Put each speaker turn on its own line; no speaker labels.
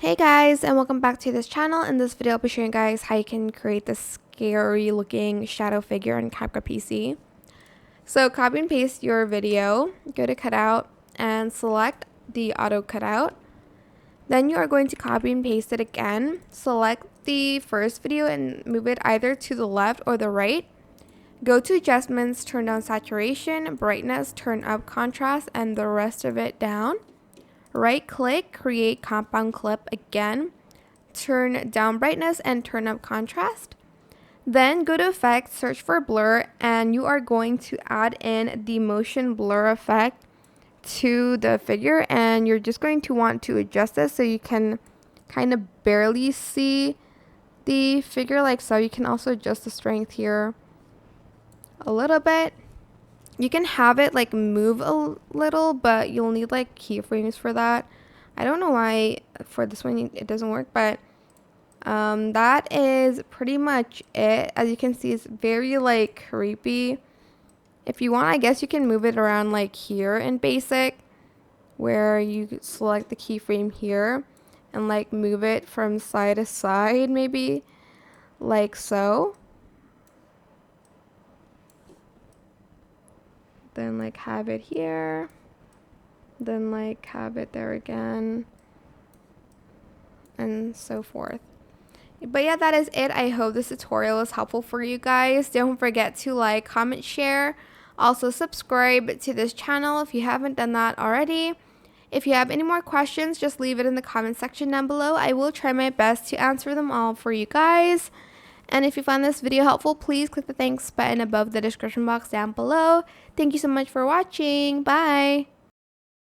Hey guys, and welcome back to this channel. In this video I'll be showing you guys how you can create this scary looking shadow figure in CapCut PC. So copy and paste your video, go to cutout and select the auto cutout. Then you are going to copy and paste it again. Select the first video and move it either to the left or the right. Go to adjustments, turn down saturation, brightness, turn up contrast, and the rest of it down. Right click, create compound clip again, turn down brightness and turn up contrast. Then go to effects, search for blur, and you are going to add in the motion blur effect to the figure, and you're just going to want to adjust this so you can kind of barely see the figure like so. You can also adjust the strength here a little bit. You can have it like move a little, but you'll need like keyframes for that. I don't know why for this one it doesn't work, but that is pretty much it. As you can see, it's very like creepy. If you want, I guess you can move it around like here in basic, where you select the keyframe here and like move it from side to side, maybe like so. Then like have it here, then like have it there again, and so forth. But yeah, that is it. I hope this tutorial is helpful for you guys. Don't forget to like, comment, share. Also subscribe to this channel if you haven't done that already. If you have any more questions, just leave it in the comment section down below. I will try my best to answer them all for you guys. And if you found this video helpful, please click the thanks button above the description box down below. Thank you so much for watching. Bye!